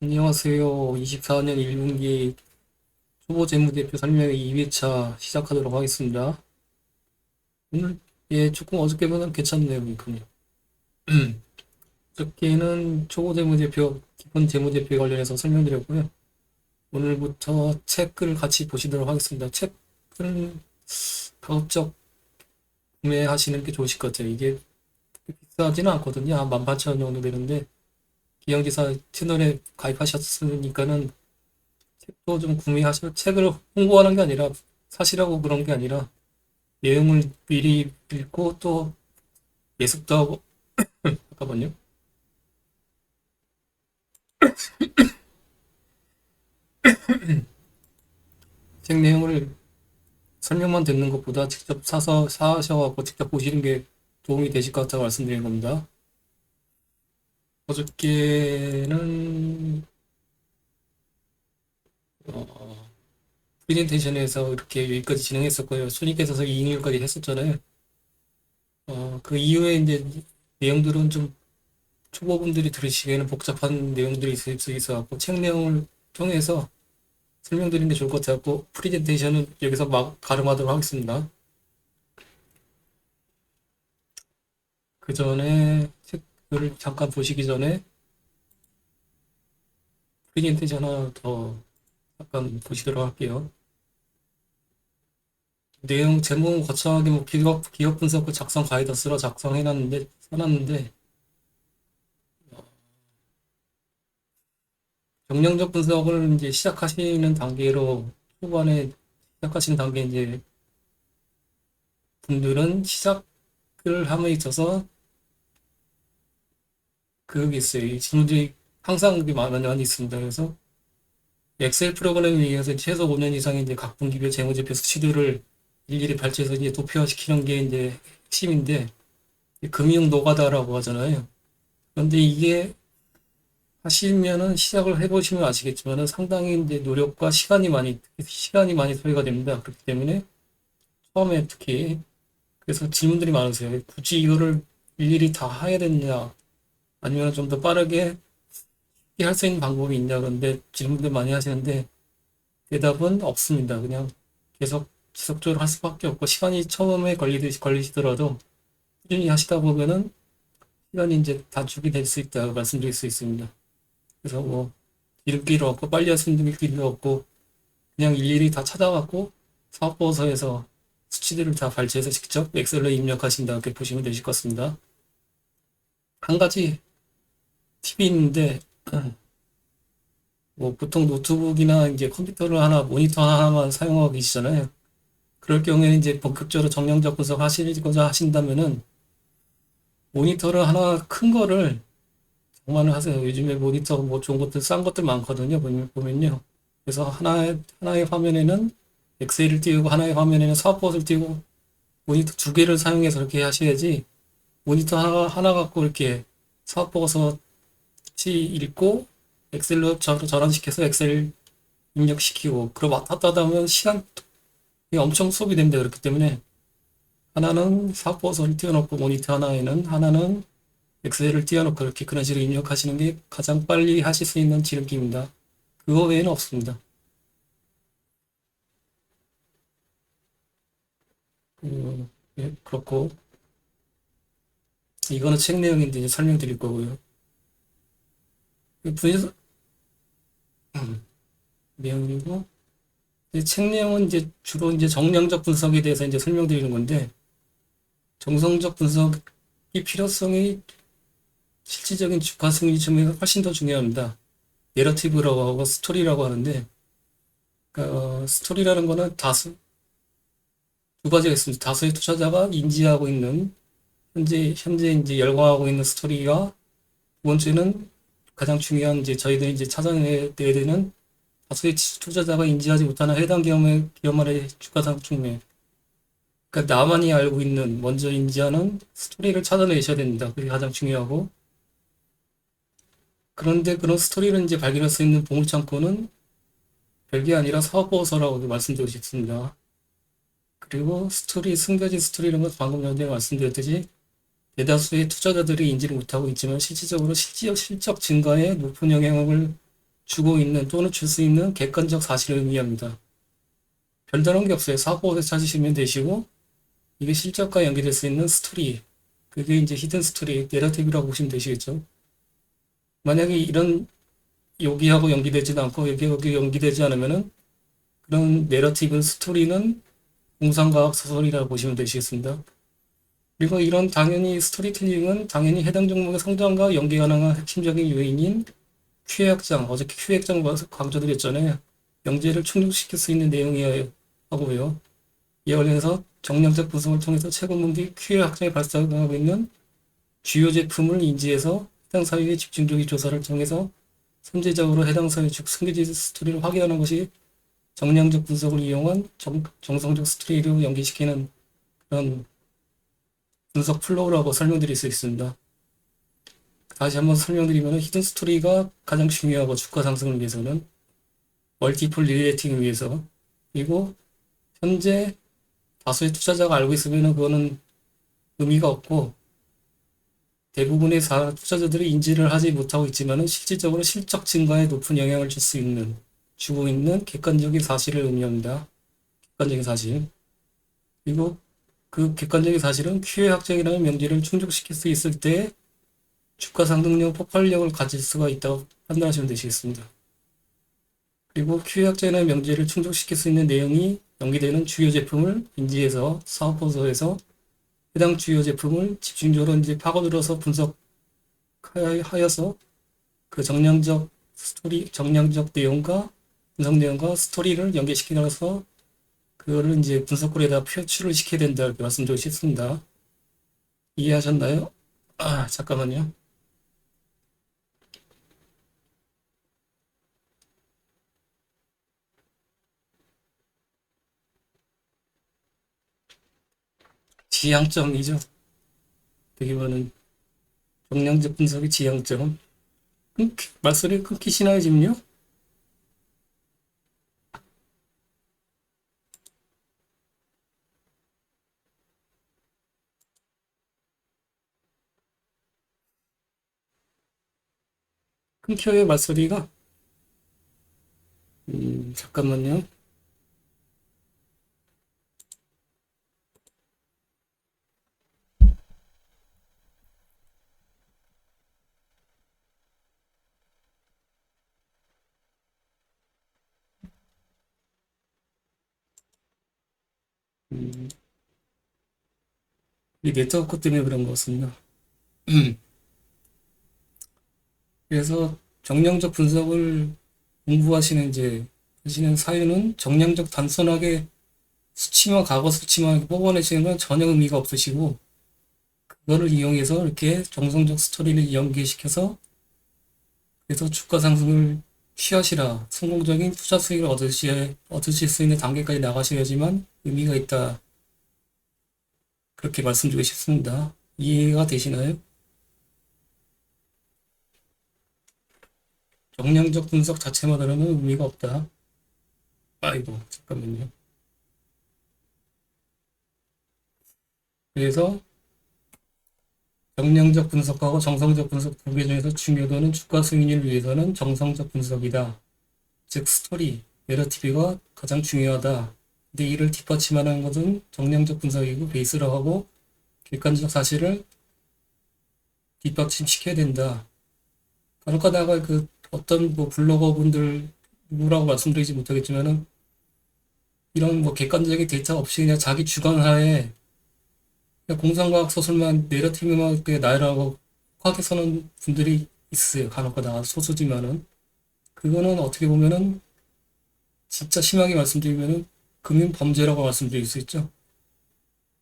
안녕하세요. 24년 1분기 초보 재무제표 설명회 2회차 시작하도록 하겠습니다. 오늘, 조금 어저께보다는 괜찮네요, 보니까요. 어저께는 초보 재무제표, 기본 재무제표에 관련해서 설명드렸고요. 오늘부터 책을 같이 보시도록 하겠습니다. 책은 가급적 구매하시는 게 좋으실 것 같아요. 이게 비싸지는 않거든요. 한 18,000원 정도 되는데, 기영지사 채널에 가입하셨으니까는 책도 좀 구매하시고 책을 홍보하는 게 아니라 사시라고 그런 게 아니라 내용을 미리 읽고 또 예습도 하고 잠깐만요. 책 내용을 설명만 듣는 것보다 직접 사서 사셔갖고 직접 보시는 게 도움이 되실 것 같아 말씀드리는 겁니다. 어저께는 어, 프레젠테이션에서 이렇게 여기까지 진행했었고요. 손익계산서 2인율까지 했었잖아요. 그 이후에 이제 내용들은 좀 초보분들이 들으시기에는 복잡한 내용들이 있을 수 있어갖고 책 내용을 통해서 설명드리는 게 좋을 것 같아갖고 프레젠테이션은 여기서 막 가름하도록 하겠습니다. 그 전에 책을 잠깐 보시기 전에 프레젠테이션 하나 더 잠깐 보시도록 할게요. 내용 제목은 거창하게 뭐 기업 분석 작성 가이던스로 써놨는데 정량적 분석을 이제 시작하시는 단계로 초반에 시작하시는 단계 이제 분들은 시작을 함에 있어서 그게 있어요. 이 질문들이 항상 그게 많이 있습니다. 그래서 엑셀 프로그램에 의해서 최소 5년 이상의 이제 각 분기별 재무제표 수치들을 일일이 발췌해서 이제 도표화시키는 게 이제 핵심인데 금융 노가다라고 하잖아요. 그런데 이게 하시면은 시작을 해보시면 아시겠지만은 상당히 이제 노력과 시간이 많이 소요가 됩니다. 그렇기 때문에 처음에 특히 그래서 질문들이 많으세요. 굳이 이거를 일일이 다 해야 되느냐 아니면 좀 더 빠르게 할 수 있는 방법이 있냐 그런데 질문들 많이 하시는데 대답은 없습니다. 그냥 계속 지속적으로 할 수밖에 없고 시간이 처음에 걸리시더라도 꾸준히 하시다 보면은 시간이 이제 단축이 될 수 있다고 말씀드릴 수 있습니다. 그래서 뭐 기름기도 없고 빨리 하시는 길도 없고 그냥 일일이 다 찾아갖고 사업보고서에서 수치들을 다 발췌해서 직접 엑셀로 입력하신다 이렇게 보시면 되실 것 같습니다. 한 가지 팁이 있는데 뭐 보통 노트북이나 이제 컴퓨터를 하나 모니터 하나만 사용하고 계시잖아요. 그럴 경우에 이제 본격적으로 정량적 분석 하시고자 하신다면은 모니터를 하나 큰 거를 정말 하세요. 요즘에 모니터 뭐 좋은 것들 싼 것들 많거든요. 보면요. 그래서 하나의 화면에는 엑셀을 띄우고 하나의 화면에는 사업봇을 띄우고 모니터 두 개를 사용해서 그렇게 하셔야지 모니터 하나 갖고 이렇게 사업보고서 읽고 엑셀로 전환시켜서 엑셀 입력시키고 그러고 왔다 갔다 하면 시간이 엄청 소비됩니다. 그렇기 때문에 하나는 사업보고서를 띄워놓고 모니터 하나는 엑셀을 띄워놓고 이렇게 그런 식으로 입력하시는 게 가장 빨리 하실 수 있는 지름길입니다. 그거 외에는 없습니다. 그렇고 이거는 책 내용인데 이제 설명드릴 거고요. 분석 내용이고 책 내용은 이제 주로 이제 정량적 분석에 대해서 이제 설명드리는 건데 정성적 분석이 필요성이 실질적인 주가 승리 중에 훨씬 더 중요합니다. 내러티브라고 하고 스토리라고 하는데 스토리라는 거는 두 가지가 있습니다. 다수의 투자자가 인지하고 있는 현재 이제 열광하고 있는 스토리가 두 번째는 가장 중요한 이제 저희들이 이제 찾아내야 되는 다수의 투자자가 인지하지 못하는 해당 기업만의 주가 상승률. 그러니까 나만이 알고 있는 먼저 인지하는 스토리를 찾아내셔야 됩니다. 그게 가장 중요하고 그런데 그런 스토리를 이제 발견할 수 있는 보물창고는 별게 아니라 사업보고서라고 말씀드리고 싶습니다. 그리고 숨겨진 스토리 이런 건 방금 전에 말씀드렸듯이 대다수의 투자자들이 인지를 못하고 있지만 실질적으로 실적 증가에 높은 영향을 주고 있는 또는 줄 수 있는 객관적 사실을 의미합니다. 별다른 게 없어요. 사고에서 찾으시면 되시고 이게 실적과 연계될 수 있는 스토리, 그게 이제 히든 스토리, 내러티브라고 보시면 되시겠죠. 만약에 이런 여기하고 연기되지도 않고 여기 연기되지 않으면은 그런 내러티브 스토리는 공상과학 소설이라고 보시면 되시겠습니다. 그리고 이런 당연히 스토리텔링은 당연히 해당 종목의 성장과 연계 가능한 핵심적인 요인인 QA 확장, 어저께 QA 확장 강조드렸잖아요. 영재를 충족시킬 수 있는 내용이어야 하고요. 이에 관련해서 정량적 분석을 통해서 최근 분기 QA 확장에 발생하고 있는 주요 제품을 인지해서 해당 사유의 집중적인 조사를 통해서 선제적으로 해당 사유 즉 승계지 스토리를 확인하는 것이 정량적 분석을 이용한 정성적 스토리로 연계시키는 그런 분석 플로우라고 설명드릴 수 있습니다. 다시 한번 설명드리면 히든 스토리가 가장 중요하고 주가 상승을 위해서는 멀티플 리레이팅을 위해서, 그리고 현재 다수의 투자자가 알고 있으면 그거는 의미가 없고 대부분의 투자자들이 인지를 하지 못하고 있지만 실질적으로 실적 증가에 높은 영향을 줄 수 있는 주고 있는 객관적인 사실을 의미합니다. 객관적인 사실. 그리고 그 객관적인 사실은 QA 확정이라는 명제를 충족시킬 수 있을 때 주가 상승력 폭발력을 가질 수가 있다고 판단하시면 되시겠습니다. 그리고 QA 확정이라는 명제를 충족시킬 수 있는 내용이 연기되는 주요 제품을 인지해서 사업보고서에서 해당 주요 제품을 집중적으로 이제 파고들어서 분석하여서 그 정량적 내용과 분석 내용과 스토리를 연계시키면서 그거를 이제 분석글에다 표출을 시켜야 된다 이렇게 말씀드리고 싶습니다. 이해하셨나요? 잠깐만요. 지향점이죠. 되게 많은 정량적 분석의 지향점. 말소리 끊기시나요, 지금요? 끊겨요, 말소리가? 잠깐만요. 이 네트워크 때문에 그런 것 같습니다. 그래서 정량적 분석을 공부하시는 이제 하시는 사유는 정량적 단순하게 수치만 과거 수치만 이렇게 뽑아내시는 건 전혀 의미가 없으시고 그거를 이용해서 이렇게 정성적 스토리를 연계시켜서 그래서 주가 상승을 취하시라 성공적인 투자 수익을 얻으실 수 있는 단계까지 나가셔야지만 의미가 있다. 그렇게 말씀드리고 싶습니다. 이해가 되시나요? 정량적 분석 자체만으로는 의미가 없다. 아이고, 잠깐만요. 그래서 정량적 분석하고 정성적 분석 두 개 중에서 중요도는 주가 승인을 위해서는 정성적 분석이다. 즉 스토리, 내러티브가 가장 중요하다. 근데 이를 뒷받침하는 것은 정량적 분석이고 베이스라고 하고 객관적 사실을 뒷받침시켜야 된다. 간혹가다가 그 어떤 뭐 블로거 분들 누구라고 말씀드리지 못하겠지만은 이런 뭐 객관적인 데이터 없이 그냥 자기 주관하에 그냥 공상과학 소설만 내러티브만 그냥 나열하고 확에 서는 분들이 있어요. 간혹가다가 소수지만은 그거는 어떻게 보면은 진짜 심하게 말씀드리면은 금융 범죄라고 말씀드릴 수 있죠.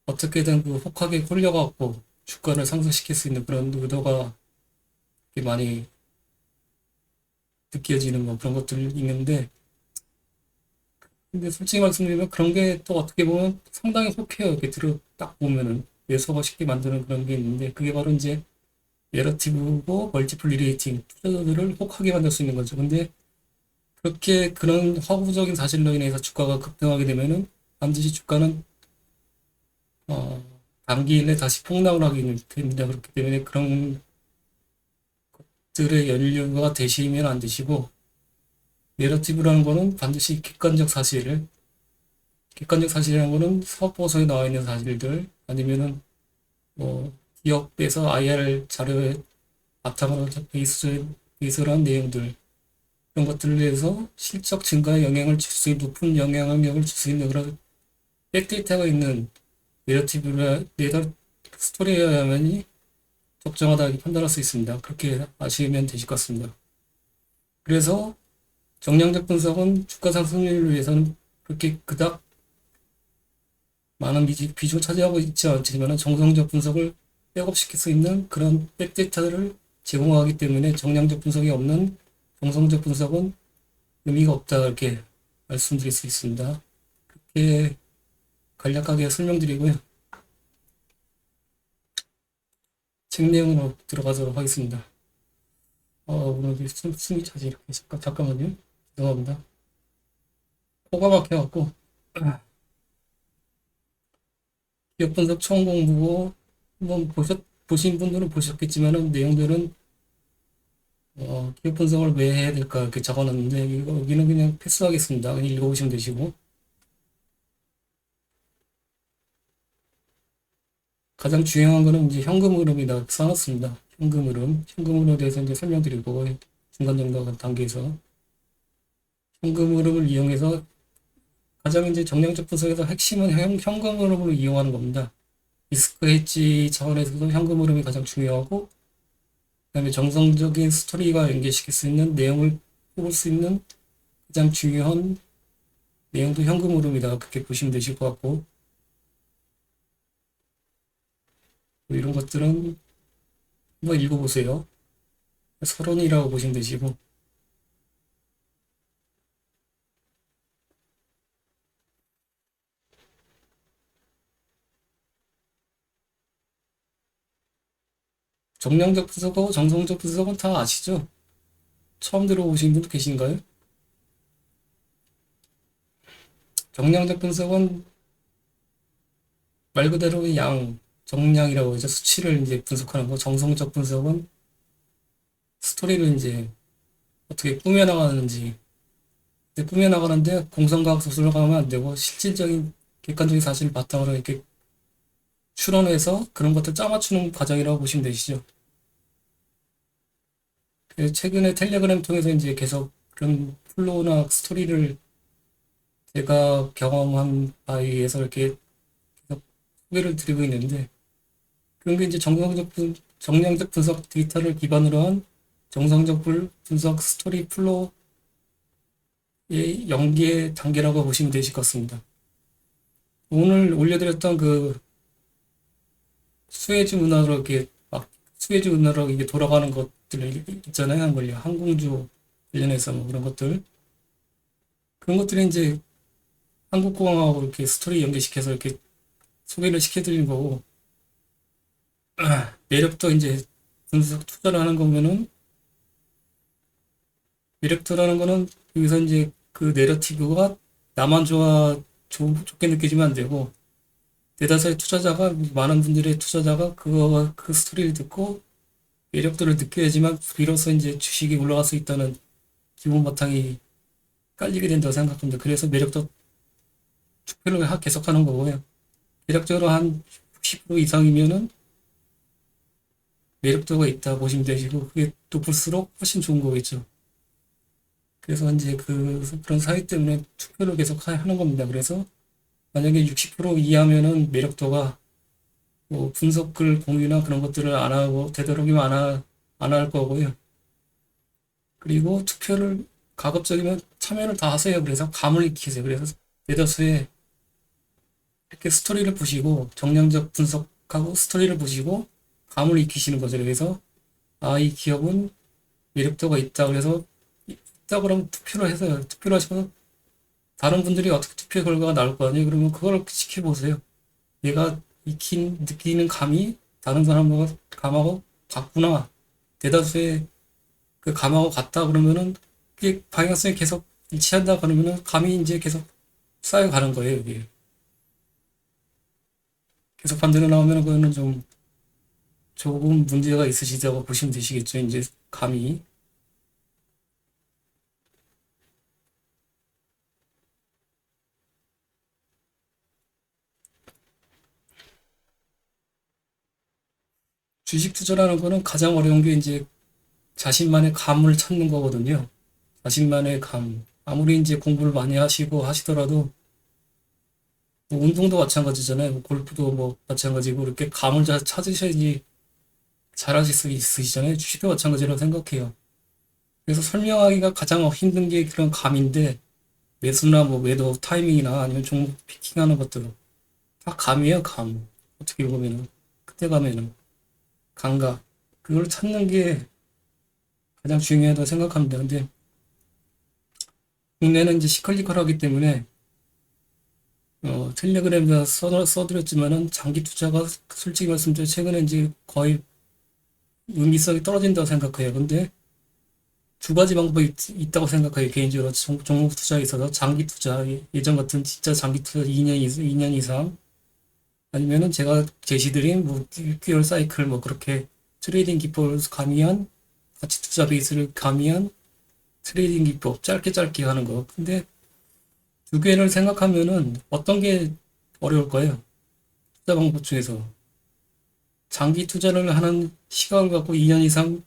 어떻게든 그 혹하게 홀려갖고 주가를 상승시킬 수 있는 그런 의도가 많이 느껴지는 뭐 그런 것들이 있는데 근데 솔직히 말씀드리면 그런 게 또 어떻게 보면 상당히 혹해요. 이렇게 딱 보면은 뇌소가 쉽게 만드는 그런 게 있는데 그게 바로 이제 내러티브고 멀티플 리레이팅 투자자들을 혹하게 만들 수 있는 거죠. 근데 그렇게 그런 허구적인 사실로 인해서 주가가 급등하게 되면은 반드시 주가는 어, 단기 내에 다시 폭락을 하게 됩니다. 그렇기 때문에 그런 것들의 연료가 되시면 안 되시고 내러티브라는 거는 반드시 객관적 사실이라는 거는 사업 보고서에 나와 있는 사실들, 아니면은 뭐 기업에서 IR 자료에 바탕으로 베이스로 한 내용들, 그런 것들에 대해서 실적 증가에 영향을 줄 수 있는, 높은 영향력을 줄 수 있는 그런 백데이터가 있는 내러 스토리여야만이 적정하다 고 판단할 수 있습니다. 그렇게 아시면 되실 것 같습니다. 그래서 정량적 분석은 주가 상승률을 위해서는 그렇게 그닥 많은 비중을 차지하고 있지 않지만 정성적 분석을 백업시킬 수 있는 그런 백데이터를 제공하기 때문에 정량적 분석이 없는 정성적 분석은 의미가 없다, 이렇게 말씀드릴 수 있습니다. 그렇게 간략하게 설명드리고요. 책 내용으로 들어가도록 하겠습니다. 오늘 숨이 차지 이렇게 잠깐만요. 죄송합니다. 코가 막혀갖고 기업 분석 처음 공부고 한번 보신 분들은 보셨겠지만은 내용들은 기업 분석을 왜 해야 될까 이렇게 적어놨는데 여기는 그냥 패스하겠습니다. 그냥 읽어보시면 되시고, 가장 중요한 거는 이제 현금 흐름이다 써놨습니다. 현금 흐름에 대해서 이제 설명드리고, 중간 정도 단계에서 현금 흐름을 이용해서 가장 이제 정량적 분석에서 핵심은 현금 흐름으로 이용하는 겁니다. 리스크 헤지 차원에서도 현금 흐름이 가장 중요하고, 그다음에 정성적인 스토리가 연계시킬 수 있는 내용을 뽑을 수 있는 가장 중요한 내용도 현금 흐름이다, 그렇게 보시면 되실 것 같고, 뭐 이런 것들은 한번 읽어보세요. 서론이라고 보시면 되시고, 정량적 분석하고 정성적 분석은 다 아시죠? 처음 들어보신 분도 계신가요? 정량적 분석은 말 그대로 정량이라고 하죠. 수치를 이제 분석하는 거. 정성적 분석은 스토리를 이제 어떻게 꾸며나가는지. 꾸며나가는데 공상과학 소설로 가면 안 되고 실질적인 객관적인 사실을 바탕으로 이렇게 추론해서 그런 것들 짜맞추는 과정이라고 보시면 되시죠. 최근에 텔레그램 통해서 이제 계속 그런 플로우나 스토리를 제가 경험한 바에 의해서 이렇게 계속 소개를 드리고 있는데, 그런 게 이제 정량적 분석 데이터를 기반으로 한 정성적 분석 스토리 플로우의 연계 단계라고 보시면 되실 것 같습니다. 오늘 올려드렸던 그 수에즈 운하로 이게 돌아가는 것들 있잖아요. 항공주 관련해서 뭐 그런 것들. 그런 것들이 이제 한국공항하고 이렇게 스토리 연계시켜서 이렇게 소개를 시켜드리는 거고, 매력도 이제 분석 투자를 하는 거면은, 매력도라는 거는 여기서 이제 그 내러티브가 나만 좋게 느껴지면 안 되고, 대다수의 많은 분들의 투자자가 그 스토리를 듣고 매력도를 느껴야지만 비로소 이제 주식이 올라갈 수 있다는 기본 바탕이 깔리게 된다고 생각합니다. 그래서 매력도 투표를 계속하는 거고요. 매력적으로 한 60% 이상이면은 매력도가 있다 보시면 되시고, 그게 높을수록 훨씬 좋은 거겠죠. 그래서 이제 그런 사유 때문에 투표를 계속 하는 겁니다. 그래서 만약에 60% 이하면은 매력도가, 뭐 분석글 공유나 그런 것들을 안 하고 되도록이면 안 할 거고요. 그리고 투표를 가급적이면 참여를 다 하세요. 그래서 감을 익히세요. 그래서 대다수의 이렇게 스토리를 보시고 정량적 분석하고 스토리를 보시고 감을 익히시는 거죠. 그래서 이 기업은 매력도가 있다. 그래서 있다 그러면 투표를 해서요. 투표를 하시면 다른 분들이 어떻게 투표 결과가 나올 거 아니에요. 그러면 그걸 지켜보세요. 내가 느끼는 감이 다른 사람과 감하고 같구나. 대다수의 그 감하고 같다 그러면은 그게 방향성이 계속 일치한다 그러면은 감이 이제 계속 쌓여가는 거예요. 이게 계속 반대로 나오면 그거는 좀 조금 문제가 있으시다고 보시면 되시겠죠. 이제 감이. 주식 투자라는 거는 가장 어려운 게 이제 자신만의 감을 찾는 거거든요. 자신만의 감. 아무리 이제 공부를 많이 하시고 하시더라도 뭐 운동도 마찬가지잖아요. 뭐 골프도 뭐 마찬가지고 이렇게 감을 잘 찾으셔야지 잘하실 수 있으시잖아요. 주식도 마찬가지라고 생각해요. 그래서 설명하기가 가장 힘든 게 그런 감인데 매수나 뭐 매도 타이밍이나 아니면 종목 피킹하는 것들 다 감이에요. 감. 어떻게 보면은 그때 가면은 감각 그걸 찾는 게 가장 중요하다고 생각합니다. 근데 국내는 이제 시컬리컬하기 때문에 텔레그램에다 써드렸지만은 장기 투자가 솔직히 말씀드려 최근에 이제 거의 의미성이 떨어진다고 생각해요. 근데 두 가지 방법이 있다고 생각해요. 개인적으로 종목 투자에 있어서 장기 투자 예전 같은 진짜 장기 투자 2년 이상 아니면은 제가 제시드린 뭐 6개월 사이클 뭐 그렇게 트레이딩 기법을 가미한 가치 투자 베이스를 가미한 트레이딩 기법 짧게 짧게 하는 거. 근데 두 개를 생각하면은 어떤 게 어려울까요? 투자 방법 중에서 장기 투자를 하는 시각을 갖고 2년 이상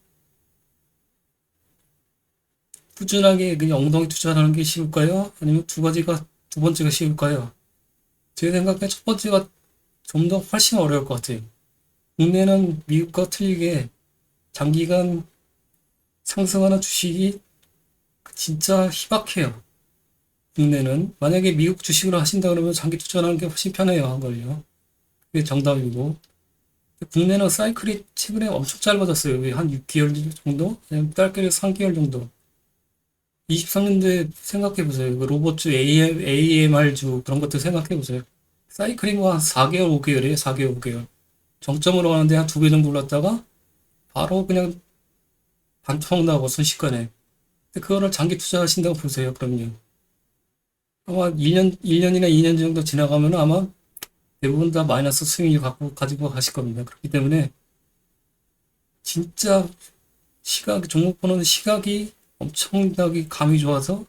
꾸준하게 그냥 엉덩이 투자하는 게 쉬울까요? 아니면 두 번째가 쉬울까요? 제 생각에 첫 번째가 좀 더 훨씬 어려울 것 같아요. 국내는 미국과 틀리게 장기간 상승하는 주식이 진짜 희박해요. 국내는 만약에 미국 주식으로 하신다 그러면 장기 투자하는 게 훨씬 편해요. 한 걸요. 그게 정답이고 국내는 사이클이 최근에 엄청 짧아졌어요. 한 6개월 정도? 그냥 짧게는 3개월 정도. 23년도에 생각해보세요. 그 로봇주 AMR주 그런 것들 생각해보세요. 사이클이 뭐 한 4개월, 5개월이에요. 4개월, 5개월. 정점으로 가는데 한 2배 정도 올랐다가 바로 그냥 반토막 나고 순식간에. 근데 그거를 장기 투자하신다고 보세요. 그럼요. 아마 1년이나 2년 정도 지나가면 아마 대부분 다 마이너스 수익률 가지고 가실 겁니다. 그렇기 때문에 진짜 종목 보는 시각이 엄청나게 감이 좋아서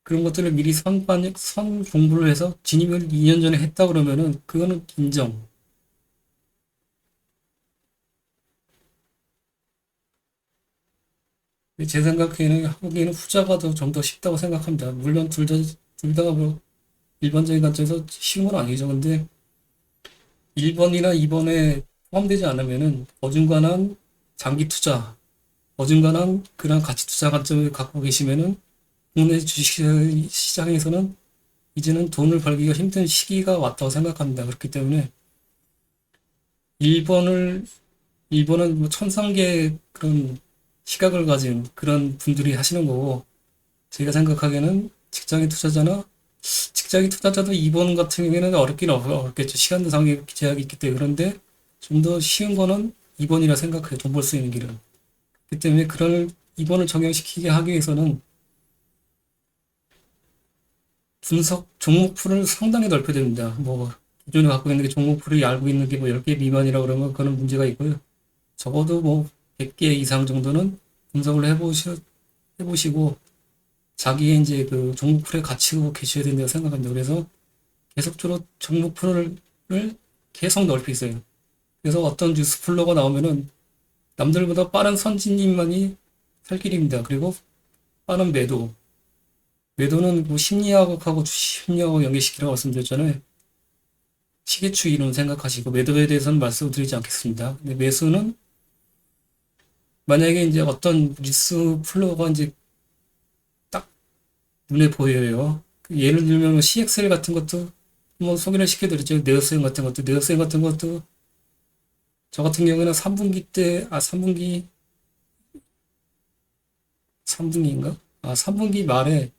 그런 것들을 미리 선 공부를 해서 진입을 2년 전에 했다 그러면은 그거는 인정. 제 생각에는 하기에는 후자가 더 좀 더 쉽다고 생각합니다. 물론 둘 다 뭐 일반적인 관점에서 쉬운 건 아니죠. 근데 1번이나 2번에 포함되지 않으면은 어중간한 장기 투자, 어중간한 그런 가치 투자 관점을 갖고 계시면은 국내 주식 시장에서는 이제는 돈을 벌기가 힘든 시기가 왔다고 생각합니다. 그렇기 때문에 1번을, 1번은 뭐 천상계 그런 시각을 가진 그런 분들이 하시는 거고, 제가 생각하기에는 직장인 투자자도 2번 같은 경우에는 어렵겠죠. 시간 상의 제약이 있기 때문에. 그런데 좀 더 쉬운 거는 2번이라 생각해요. 돈 벌 수 있는 길은. 그렇기 때문에 그런 2번을 적용시키게 하기 위해서는 종목풀을 상당히 넓혀야 됩니다. 뭐, 기존에 갖고 있는 게 종목풀이 알고 있는 게 뭐 10개 미만이라 그러면 그거는 문제가 있고요. 적어도 뭐 100개 이상 정도는 분석을 해보시고 자기의 이제 그 종목풀에 갖추고 계셔야 된다고 생각합니다. 그래서 계속적으로 종목풀을 계속 넓히세요. 그래서 어떤 뉴스 플로가 나오면은 남들보다 빠른 선진님만이 살 길입니다. 그리고 빠른 매도는 뭐 심리학하고 심리학하고 연계시키라고 말씀드렸잖아요. 시계추 이론 생각하시고 매도에 대해서는 말씀드리지 않겠습니다. 근데 매수는 만약에 이제 어떤 뉴스 플로어가 이제 딱 눈에 보여요. 예를 들면 CXL 같은 것도 뭐 소개를 시켜드렸죠. 네오스엠 같은 것도 저 같은 경우에는 3분기인가? 3분기 말에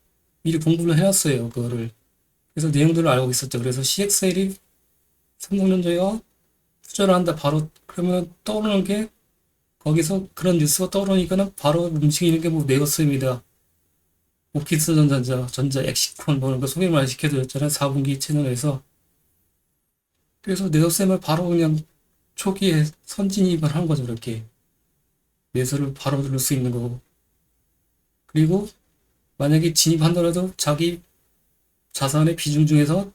미리 공부를 해놨어요. 그거를. 그래서 내용들을 알고 있었죠. 그래서 CXL이 삼성전자가 투자를 한다. 바로 그러면 떠오르는 게 거기서 그런 뉴스가 떠오르니까는 바로 움직이는 게 뭐 네오스입니다. 오키스 전자, 엑시콘 뭐 이런 거 소개 많이 시켜드렸잖아요. 4분기 채널에서. 그래서 네오스을 바로 그냥 초기에 선진입을 한 거죠. 이렇게. 매수를 바로 누를 수 있는 거고. 그리고 만약에 진입한다라도 자기 자산의 비중 중에서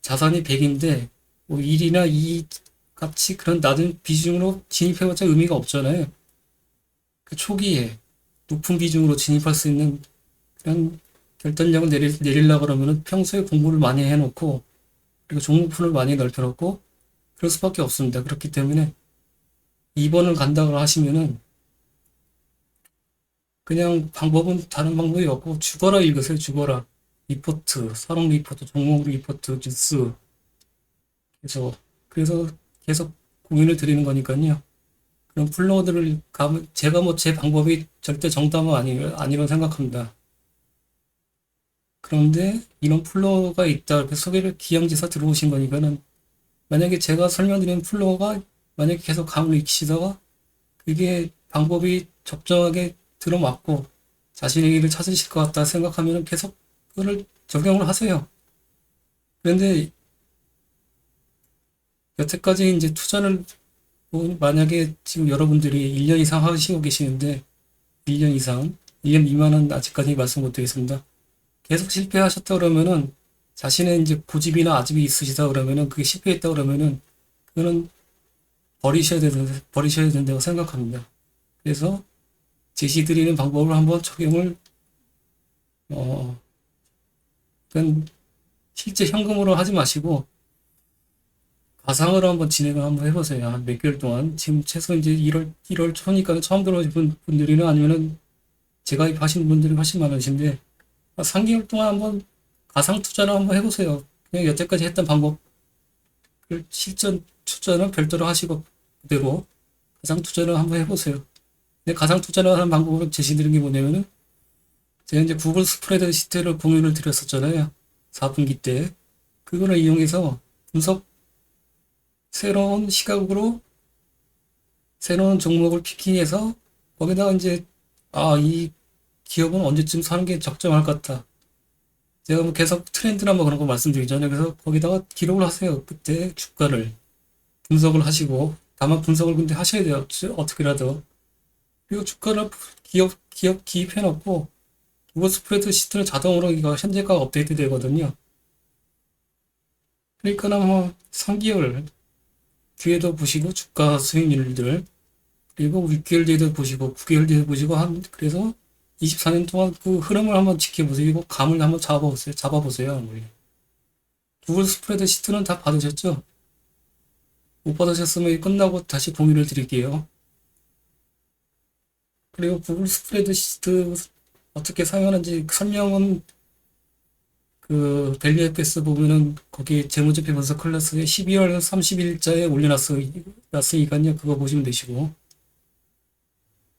자산이 100인데 뭐 1이나 2가 같이 그런 낮은 비중으로 진입해봤자 의미가 없잖아요. 그 초기에 높은 비중으로 진입할 수 있는 그런 결단력을 내리려고 그러면은 평소에 공부를 많이 해놓고 그리고 종목풀을 많이 넓혀놓고 그럴 수밖에 없습니다. 그렇기 때문에 2번을 간다고 하시면은 그냥 방법은 다른 방법이 없고 죽어라 읽으세요. 죽어라. 리포트, 산업 리포트, 종목 리포트, 뉴스. 그래서 계속 공유를 드리는 거니까요. 그런 플로우들을 제가 뭐 제 방법이 절대 정답은 아니라고 생각합니다. 그런데 이런 플로우가 있다. 이렇게 소개를 기양지사 들어오신 거니까는 만약에 제가 설명드린 플로우가 만약에 계속 감을 익히시다가 그게 방법이 적정하게 들어맞고 자신의 길을 찾으실 것 같다 생각하면 계속 그걸 적용을 하세요. 그런데 여태까지 이제 투자를 만약에 지금 여러분들이 1년 이상 하시고 계시는데 1년 이상, 1년 미만은 아직까지 말씀 못 드리겠습니다. 계속 실패하셨다 그러면은 자신의 이제 고집이나 아집이 있으시다 그러면은 그게 실패했다 그러면은 그거는 버리셔야 된다고 생각합니다. 그래서 제시드리는 방법을 한번 적용을 어, 그건 실제 현금으로 하지 마시고 가상으로 한번 진행을 한번 해보세요. 한 몇 개월 동안. 지금 최소 이제 1월 초니까 처음 들어오신 분들이나 아니면은 재가입하신 분들이 훨씬 많으신데, 3개월 동안 한번 가상 투자를 한번 해보세요. 그냥 여태까지 했던 방법을 실전 투자는 별도로 하시고, 그대로 가상 투자를 한번 해보세요. 근데 가상 투자를 하는 방법을 제시드린 게 뭐냐면은, 제가 이제 구글 스프레드 시트를 공유를 드렸었잖아요. 4분기 때. 그거를 이용해서 분석 새로운 시각으로 새로운 종목을 피킹해서 거기다가 이제 이 기업은 언제쯤 사는 게 적정할 것 같다. 제가 뭐 계속 트렌드나 뭐 그런 거 말씀드리잖아요. 그래서 거기다가 기록을 하세요. 그때 주가를 분석을 하시고 다만 분석을 근데 하셔야 돼요. 어떻게라도. 그리고 주가를 기업 기입해 놓고 구글 스프레드 시트는 자동으로 이거 현재가 업데이트 되거든요. 그러니까는 뭐 3개월 뒤에도 보시고 주가 수익률들 그리고 6개월 뒤에도 보시고 9개월 뒤에도 보시고 그래서 24년 동안 그 흐름을 한번 지켜보세요. 감을 한번 잡아보세요. 구글 스프레드 시트는 다 받으셨죠? 못 받으셨으면 끝나고 다시 공유를 드릴게요. 그리고 구글 스프레드 시트 어떻게 사용하는지 설명은 그 밸류 FS 보면은 거기 재무제표 분석 클래스에 12월 30일자에 올려놨으니까요. 그거 보시면 되시고.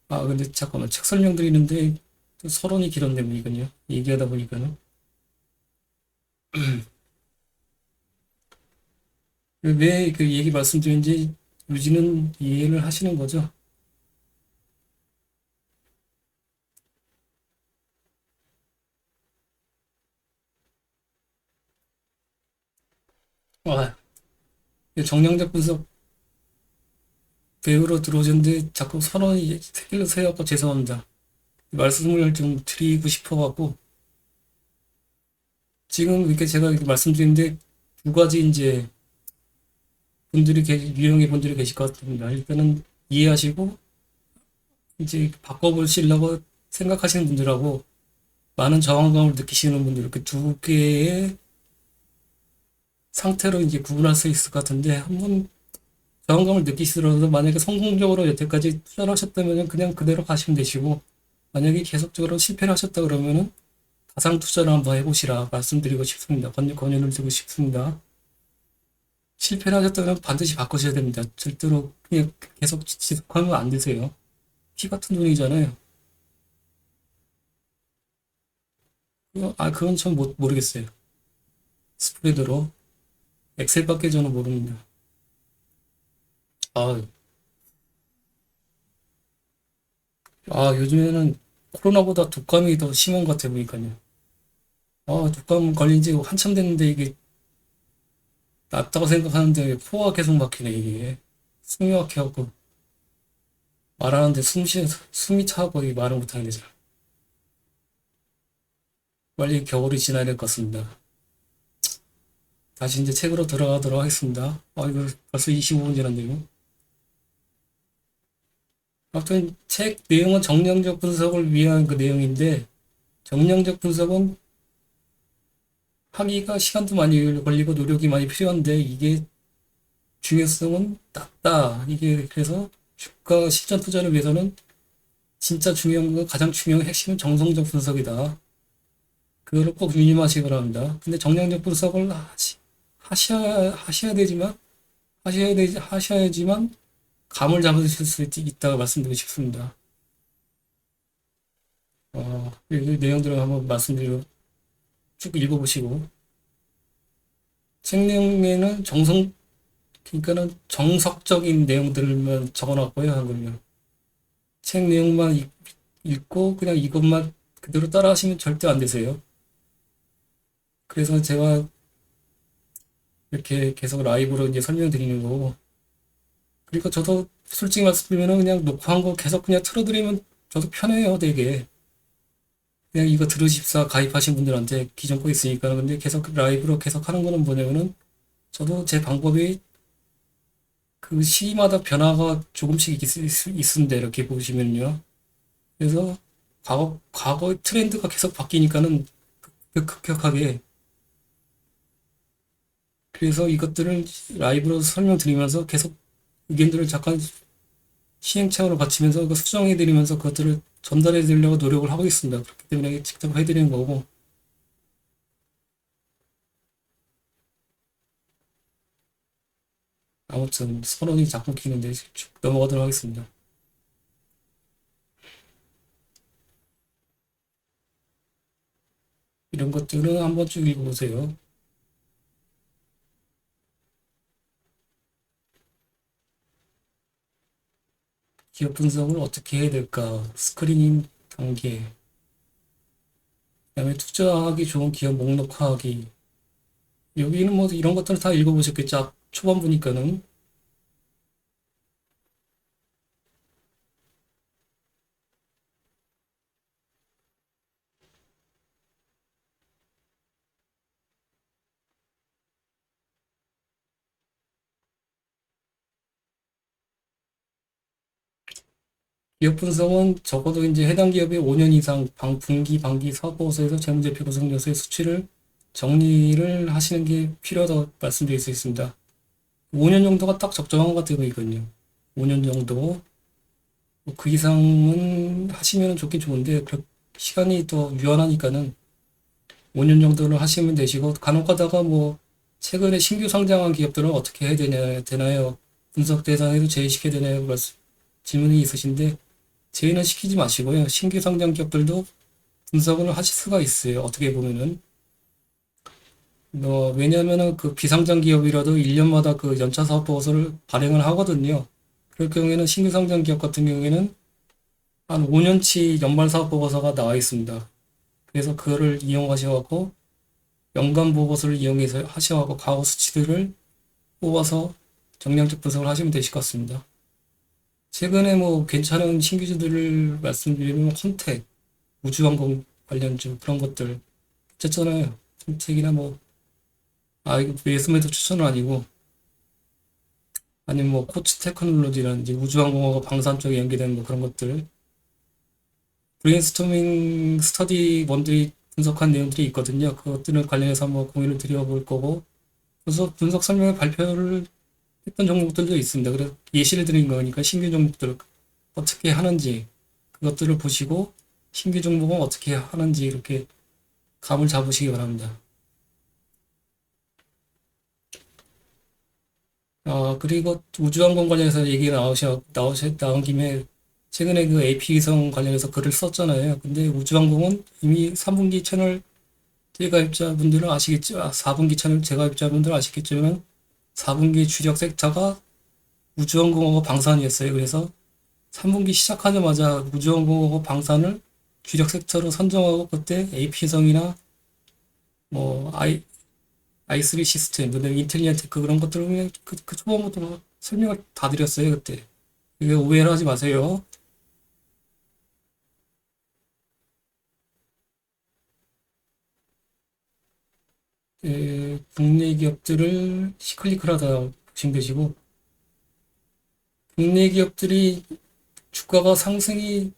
근데 잠깐만 책 설명 드리는데 또 서론이 길었네요. 이건요. 얘기하다 보니까는. 왜 그 얘기 말씀드렸는지 유지는 이해를 하시는 거죠? 아, 정량적 분석 배우러 들어오셨는데 자꾸 서론이 새길로 새갖고 죄송합니다. 말씀을 좀 드리고 싶어갖고 지금 이렇게 제가 이렇게 말씀드리는데 두 가지 이제 유형의 분들이 계실 것 같습니다. 일단은 이해하시고 이제 바꿔보시려고 생각하시는 분들하고 많은 저항감을 느끼시는 분들 이렇게 두 개의 상태로 이제 구분할 수 있을 것 같은데 한번 저항감을 느끼시더라도 만약에 성공적으로 여태까지 투자를 하셨다면 그냥 그대로 가시면 되시고 만약에 계속적으로 실패를 하셨다 그러면은 가상 투자를 한번 해보시라 말씀드리고 싶습니다. 권유를 드리고 싶습니다. 실패를 하셨다면 반드시 바꾸셔야 됩니다. 절대로 그냥 계속 지속하면 안 되세요. 피 같은 돈이잖아요. 그건 전 모르겠어요. 스프레드로. 엑셀밖에 저는 모릅니다. 아, 요즘에는 코로나보다 독감이 더 심한 것 같아 보니까요. 독감 걸린 지 한참 됐는데 이게 낫다고 생각하는데 코가 계속 막히네, 이게. 숨이 막혀갖고 말하는데 숨이 차고 말을 못하게 되잖아. 빨리 겨울이 지나야 될 것 같습니다. 다시 이제 책으로 들어가도록 하겠습니다. 이거 벌써 25분 지났네요. 아무튼 책 내용은 정량적 분석을 위한 그 내용인데, 정량적 분석은 하기가 시간도 많이 걸리고 노력이 많이 필요한데, 이게 중요성은 낮다. 이게 그래서 주가 실전 투자를 위해서는 진짜 중요한 거, 가장 중요한 핵심은 정성적 분석이다. 그거를 꼭 유념하시기 바랍니다. 근데 정량적 분석을 하셔야 되지만, 하셔야지만, 감을 잡으실 수 있다고 말씀드리고 싶습니다. 이 내용들을 한번 말씀드리고 쭉 읽어보시고, 책 내용에는 그러니까는 정석적인 내용들만 적어놨고요, 한글로. 책 내용만 읽고 그냥 이것만 그대로 따라 하시면 절대 안 되세요. 그래서 제가 이렇게 계속 라이브로 이제 설명드리는 거고, 그리고 저도 솔직히 말씀드리면 그냥 녹화한 거 계속 그냥 틀어드리면 저도 편해요, 되게. 그냥 이거 들으십사 가입하신 분들한테 기존 거 있으니까. 근데 계속 라이브로 계속 하는 거는 뭐냐면은 저도 제 방법이 그 시마다 변화가 조금씩 있습니다. 이렇게 보시면요. 그래서 과거 트렌드가 계속 바뀌니까는 급격하게. 그래서 이것들을 라이브로 설명드리면서 계속 의견들을 잠깐 시행착오를 거치면서 그 수정해드리면서 그것들을 전달해드리려고 노력을 하고 있습니다. 그렇기 때문에 직접 해드리는 거고. 아무튼 선언이 자꾸 기는데 쭉 넘어가도록 하겠습니다. 이런 것들은 한번 쭉 읽어보세요. 기업 분석을 어떻게 해야 될까? 스크리닝 단계. 그다음에 투자하기 좋은 기업 목록화하기. 여기는 뭐 이런 것들을 다 읽어보셨겠죠? 초반부니까는. 기업 분석은 적어도 이제 해당 기업의 5년 이상 분기, 사업보고서에서 재무제표 구성 요소의 수치를 정리를 하시는 게 필요하다고 말씀드릴 수 있습니다. 5년 정도가 딱 적정한 것 같아요, 이건요. 5년 정도. 뭐그 이상은 하시면 좋긴 좋은데, 시간이 더 유한하니까는 5년 정도를 하시면 되시고, 간혹 가다가 뭐, 최근에 신규 상장한 기업들은 어떻게 해야 되나요? 분석 대상에서 제외시켜야 되나요? 질문이 있으신데, 제외는 시키지 마시고요. 신규 상장 기업들도 분석을 하실 수가 있어요. 어떻게 보면은. 왜냐면은 그 비상장 기업이라도 1년마다 그 연차 사업 보고서를 발행을 하거든요. 그럴 경우에는 신규 상장 기업 같은 경우에는 한 5년치 연말 사업 보고서가 나와 있습니다. 그래서 그거를 이용하셔갖고 연간 보고서를 이용해서 하셔갖고 과거 수치들을 뽑아서 정량적 분석을 하시면 되실 것 같습니다. 최근에 뭐 괜찮은 신규주들을 말씀드리면 컨택, 우주항공 관련주 그런 것들 괜찮잖아요. 컨택이나 뭐 이거 예스메도 추천은 아니고 아니면 뭐 코치 테크놀로지라든지 우주항공하고 방산 쪽에 연계되는 뭐 그런 것들 브레인스토밍 스터디 원들이 분석한 내용들이 있거든요. 그것들을 관련해서 한번 공유를 드려볼 거고 그래서 분석 설명회 발표를 했던 종목들도 있습니다. 그래서 예시를 드린 거니까 신규 종목들 어떻게 하는지 그것들을 보시고 신규 종목은 어떻게 하는지 이렇게 감을 잡으시기 바랍니다. 그리고 우주항공 관련해서 얘기 나온 김에 최근에 그 AP위성 관련해서 글을 썼잖아요. 근데 우주항공은 이미 3분기 채널 재가입자분들은 아시겠죠? 4분기 채널 재가입자분들은 아시겠지만 4분기 주력 섹터가 우주항공하고 방산이었어요. 그래서 3분기 시작하자마자 우주항공하고 방산을 주력 섹터로 선정하고 그때 AP위성이나 뭐 i3 시스템, 그다음에 인텔리전 테크 그런 것들을 그냥 그 초반부터 설명을 다 드렸어요, 그때. 이게 오해를 하지 마세요. 국내 기업들을 시클리크를 하다 보시면 되시고, 국내 기업들이 주가가 상승이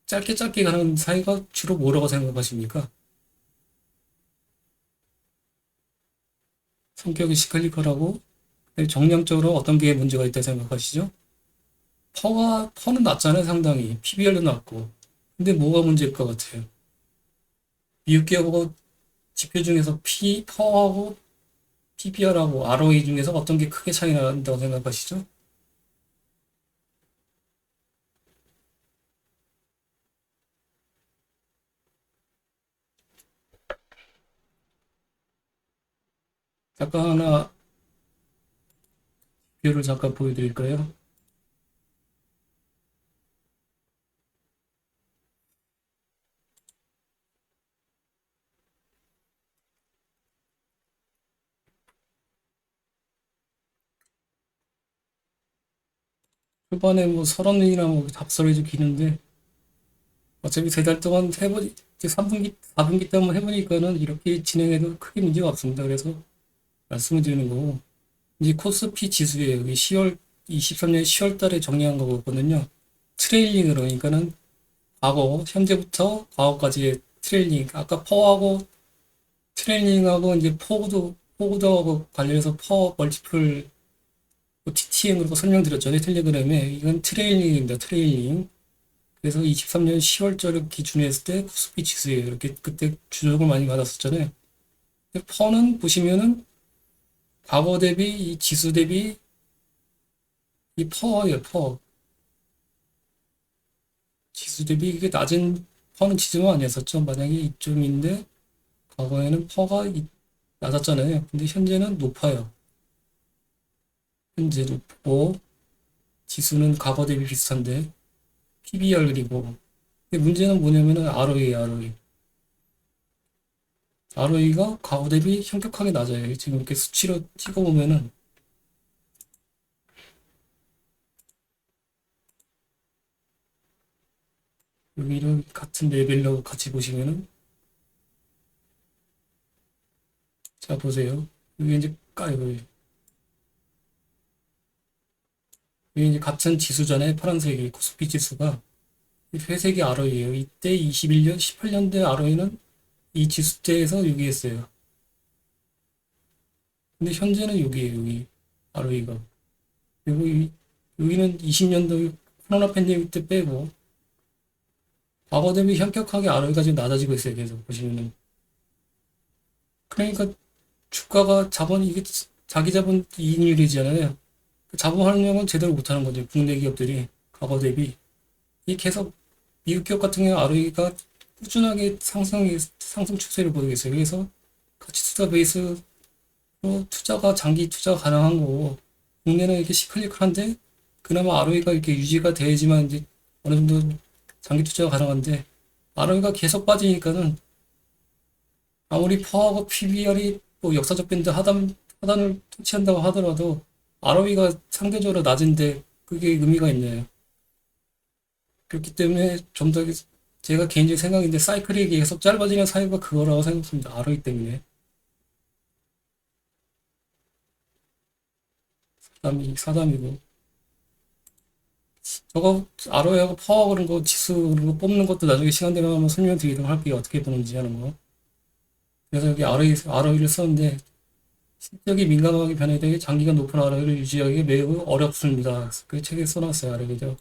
짧게 짧게 가는 사이가 주로 뭐라고 생각하십니까? 성격이 시클리컬하고 정량적으로 어떤 게 문제가 있다 생각하시죠? 퍼는 낮잖아요, 상당히. PBR도 낮고. 근데 뭐가 문제일 것 같아요? 미국 기업하고 지표 중에서 퍼하고 PBR하고 ROE 중에서 어떤 게 크게 차이 난다고 생각하시죠? 잠깐 하나 비율을 잠깐 보여드릴까요? 초반에 뭐 설원이나 뭐 답설해도 기는데 어차피 3달 동안 이제 3분기, 4분기 때 한번 해보니까는 이렇게 진행해도 크게 문제가 없습니다. 그래서 말씀을 드리는 거고. 이제 코스피 지수예요. 23년 10월 달에 정리한 거거든요. 트레일링으로, 그러니까는 현재부터 과거까지의 트레일링. 아까 퍼하고 트레일링하고 이제 포구도하고 관련해서 퍼 멀티플 TTM으로 설명드렸잖아요. 텔레그램에. 이건 트레일링입니다. 트레일링. 그래서 23년 10월절 기준으로 했을 때 코스피 지수예요. 이렇게 그때 주목을 많이 받았었잖아요. 퍼는 보시면은 과거 대비 이 지수 대비 이 퍼예요. 퍼. 지수 대비 이게 낮은 퍼는 지수가 아니었었죠. 만약에 이쯤인데 과거에는 낮았잖아요. 근데 현재는 높아요. 현재 높고 지수는 과거 대비 비슷한데 PBR 그리고 근데 문제는 뭐냐면은 ROE. ROE가 과거 대비 현격하게 낮아요. 지금 이렇게 수치로 찍어보면은 여기를 같은 레벨로 같이 보시면은 자 보세요. 여기 이제 여기 이제 같은 지수잖아요. 파란색이 코스피 지수가 회색이 ROE예요. 이때 21년 18년대 ROE는 이 지수대에서 여기였어요. 근데 현재는 여기에요. 여기 ROE가 그리고 여기는 20년도 코로나 팬데믹 때 빼고 과거 대비 현격하게 ROE가 지금 낮아지고 있어요. 계속 보시면은 그러니까 주가가 이게 자기 자본 이익률이잖아요. 그 자본 활용은 제대로 못하는 거죠. 국내 기업들이 과거 대비 이 계속 미국 기업 같은 경우 ROE가 꾸준하게 상승 추세를 보이고 있어요. 그래서 가치 투자 베이스로 장기 투자가 가능한 거고 국내는 이렇게 시클리클한데 그나마 ROE가 이렇게 유지가 되지만 이제 어느 정도 장기 투자가 가능한데 ROE가 계속 빠지니까는 아무리 퍼하고 PBR이 뭐 역사적 밴드 하단을 터치한다고 하더라도 ROE가 상대적으로 낮은데 그게 의미가 있나요? 그렇기 때문에 좀 더 제가 개인적인 생각인데 사이클이 계속 짧아지는 사유가 그거라고 생각합니다. ROE 때문에. 사담이고. 저거 ROE하고 파워 그런 거 지수 그런 거 뽑는 것도 나중에 시간 되면 한번 설명드리도록 할게요. 어떻게 보는지 하는 거. 그래서 여기 ROE를 썼는데 실적이 민감하게 변화되게 장기간 높은 ROE를 유지하기 매우 어렵습니다. 그 책에 써놨어요. ROE죠.